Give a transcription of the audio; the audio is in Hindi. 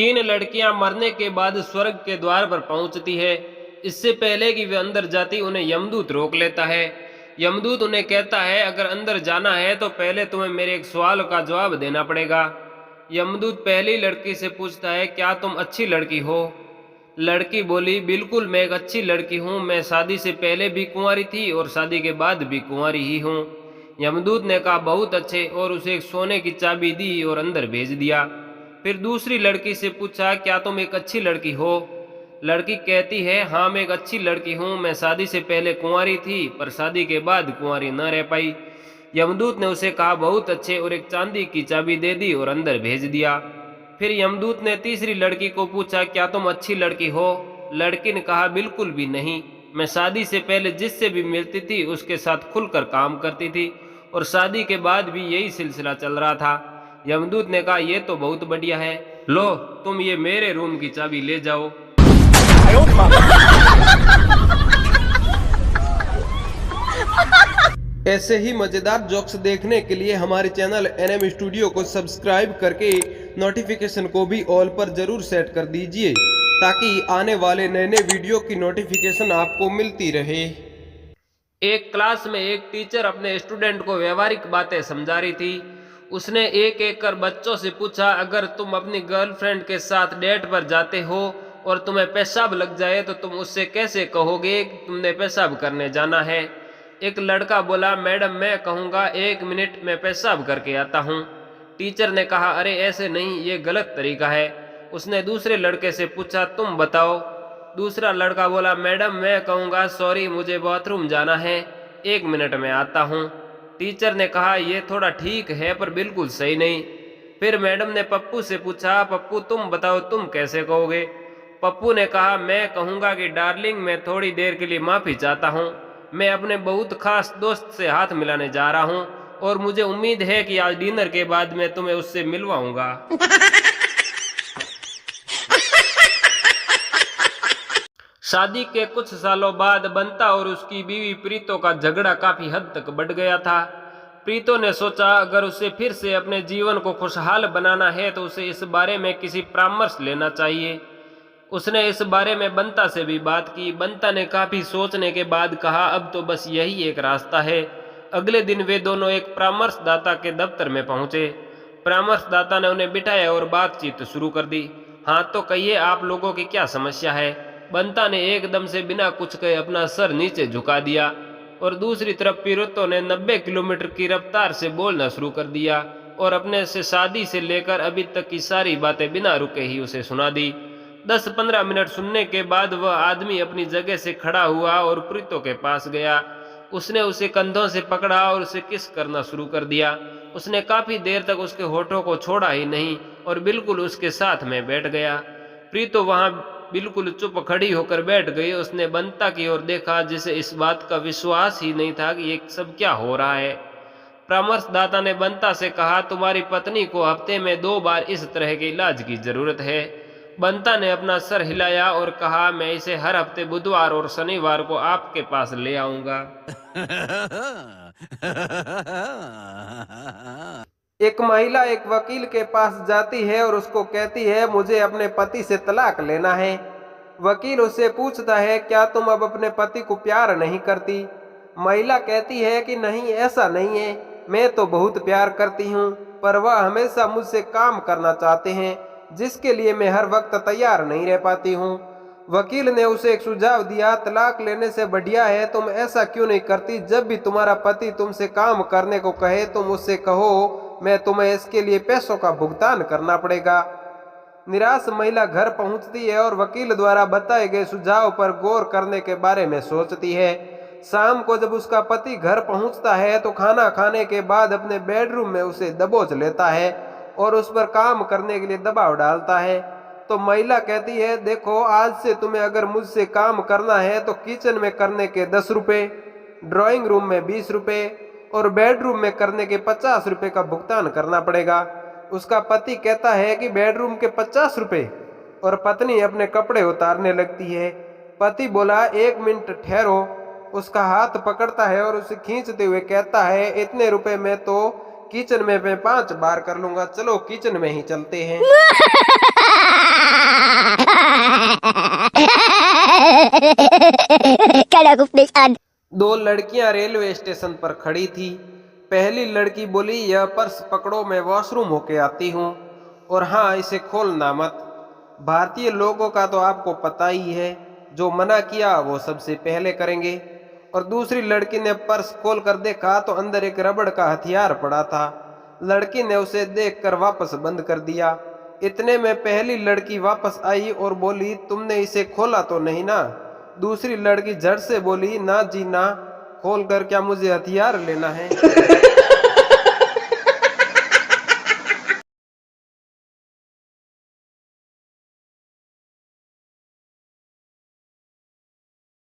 तीन लड़कियां मरने के बाद स्वर्ग के द्वार पर पहुंचती है। इससे पहले कि वे अंदर जाती उन्हें यमदूत रोक लेता है। यमदूत उन्हें कहता है, अगर अंदर जाना है तो पहले तुम्हें मेरे एक सवाल का जवाब देना पड़ेगा। यमदूत पहली लड़की से पूछता है, क्या तुम अच्छी लड़की हो? लड़की बोली, बिल्कुल मैं एक अच्छी लड़की हूँ। मैं शादी से पहले भी कुंवारी थी और शादी के बाद भी कुंवारी ही हूँ। यमदूत ने कहा, बहुत अच्छे, और उसे एक सोने की चाबी दी और अंदर भेज दिया। फिर दूसरी लड़की से पूछा, क्या तुम एक अच्छी लड़की हो? लड़की कहती है, हाँ मैं एक अच्छी लड़की हूँ। मैं शादी से पहले कुंवारी थी पर शादी के बाद कुंवारी न रह पाई। यमदूत ने उसे कहा, बहुत अच्छे, और एक चांदी की चाबी दे दी और अंदर भेज दिया। फिर यमदूत ने तीसरी लड़की को पूछा, क्या तुम अच्छी लड़की हो? लड़की ने कहा, बिल्कुल भी नहीं। मैं शादी से पहले जिससे भी मिलती थी उसके साथ खुलकर काम करती थी और शादी के बाद भी यही सिलसिला चल रहा था। यमदूत ने कहा, यह तो बहुत बढ़िया है, लो तुम ये मेरे रूम की चाबी ले जाओ। ऐसे ही मजेदार जोक्स देखने के लिए हमारे चैनल एनएम स्टूडियो को सब्सक्राइब करके नोटिफिकेशन को भी ऑल पर जरूर सेट कर दीजिए, ताकि आने वाले नए नए वीडियो की नोटिफिकेशन आपको मिलती रहे। एक क्लास में एक टीचर अपने स्टूडेंट को व्यवहारिक बातें समझा रही थी। उसने एक एक कर बच्चों से पूछा, अगर तुम अपनी गर्लफ्रेंड के साथ डेट पर जाते हो और तुम्हें पेशाब लग जाए तो तुम उससे कैसे कहोगे कि तुमने पेशाब करने जाना है? एक लड़का बोला, मैडम मैं कहूँगा, 1 मिनट में पेशाब करके आता हूँ। टीचर ने कहा, अरे ऐसे नहीं, ये गलत तरीका है। उसने दूसरे लड़के से पूछा, तुम बताओ। दूसरा लड़का बोला, मैडम मैं कहूँगा, सॉरी मुझे बाथरूम जाना है, 1 मिनट में आता हूँ। टीचर ने कहा, यह थोड़ा ठीक है पर बिल्कुल सही नहीं। फिर मैडम ने पप्पू से पूछा, पप्पू तुम बताओ, तुम कैसे कहोगे? पप्पू ने कहा, मैं कहूँगा कि डार्लिंग मैं थोड़ी देर के लिए माफ़ी चाहता हूँ। मैं अपने बहुत खास दोस्त से हाथ मिलाने जा रहा हूँ और मुझे उम्मीद है कि आज डिनर के बाद मैं तुम्हें उससे मिलवाऊंगा। शादी के कुछ सालों बाद बंता और उसकी बीवी प्रीतो का झगड़ा काफी हद तक बढ़ गया था। प्रीतो ने सोचा, अगर उसे फिर से अपने जीवन को खुशहाल बनाना है तो उसे इस बारे में किसी परामर्श लेना चाहिए। उसने इस बारे में बंता से भी बात की। बंता ने काफी सोचने के बाद कहा, अब तो बस यही एक रास्ता है। अगले दिन वे दोनों एक परामर्शदाता के दफ्तर में पहुंचे। परामर्शदाता ने उन्हें बिठाया और बातचीत शुरू कर दी। हाँ तो कहिए, आप लोगों की क्या समस्या है? बंता ने एकदम से बिना कुछ कहे अपना सर नीचे झुका दिया और दूसरी तरफ प्रीतो ने 90 किलोमीटर की रफ्तार से बोलना शुरू कर दिया और अपने से शादी से लेकर अभी तक की सारी बातें बिना रुके ही उसे सुना दी। 10-15 मिनट सुनने के बाद वह आदमी अपनी जगह से खड़ा हुआ और प्रीतो के पास गया। उसने उसे कंधों से पकड़ा और उसे किस करना शुरू कर दिया। उसने काफी देर तक उसके होठों को छोड़ा ही नहीं और बिल्कुल उसके साथ में बैठ गया। प्रीतो वहां बिल्कुल चुप खड़ी होकर बैठ गई। उसने बंता की ओर देखा, जिसे इस बात का विश्वास ही नहीं था कि ये सब क्या हो रहा है। परामर्शदाता ने बंता से कहा, तुम्हारी पत्नी को हफ्ते में 2 बार इस तरह के इलाज की जरूरत है। बंता ने अपना सर हिलाया और कहा, मैं इसे हर हफ्ते बुधवार और शनिवार को आपके पास ले आऊंगा। एक महिला एक वकील के पास जाती है और उसको कहती है, मुझे अपने पति से तलाक लेना है। वकील उससे पूछता है, क्या तुम अब अपने पति को प्यार नहीं करती? महिला कहती है कि नहीं, ऐसा नहीं है, मैं तो बहुत प्यार करती हूँ, पर वह हमेशा मुझसे काम करना चाहते हैं जिसके लिए मैं हर वक्त तैयार नहीं रह पाती हूँ। वकील ने उसे एक सुझाव दिया, तलाक लेने से बढ़िया है तुम ऐसा क्यों नहीं करती, जब भी तुम्हारा पति तुमसे काम करने को कहे तुम उससे कहो, मैं तुम्हें इसके लिए पैसों का भुगतान करना पड़ेगा। निराश महिला घर पहुंचती है और वकील द्वारा बताए गए सुझाव पर गौर करने के बारे में सोचती है। शाम को जब उसका पति घर पहुंचता है तो खाना खाने के बाद अपने बेडरूम में उसे दबोच लेता है और उस पर काम करने के लिए दबाव डालता है। तो महिला कहती है, देखो आज से तुम्हें अगर मुझसे काम करना है तो किचन में करने के 10 रुपये, ड्राइंग रूम में 20 रुपये और बेडरूम में करने के 50 रुपये का भुगतान करना पड़ेगा। उसका पति कहता है कि बेडरूम के 50 रुपये, और पत्नी अपने कपड़े उतारने लगती है। पति बोला, 1 मिनट ठहरो। उसका हाथ पकड़ता है और उसे खींचते हुए कहता है, इतने रुपए में तो किचन में मैं 5 बार कर लूंगा, चलो किचन में ही चलते हैं। Kala ko please add. दो लड़कियां रेलवे स्टेशन पर खड़ी थी। पहली लड़की बोली, यह पर्स पकड़ो, मैं वॉशरूम होके आती हूँ, और हाँ, इसे खोलना मत। भारतीय लोगों का तो आपको पता ही है, जो मना किया वो सबसे पहले करेंगे। और दूसरी लड़की ने पर्स खोल कर देखा तो अंदर एक रबड़ का हथियार पड़ा था। लड़की ने उसे देखकर वापस बंद कर दिया। इतने में पहली लड़की वापस आई और बोली, तुमने इसे खोला तो नहीं ना? दूसरी लड़की झट से बोली, ना जी ना, खोल कर क्या मुझे हथियार लेना है?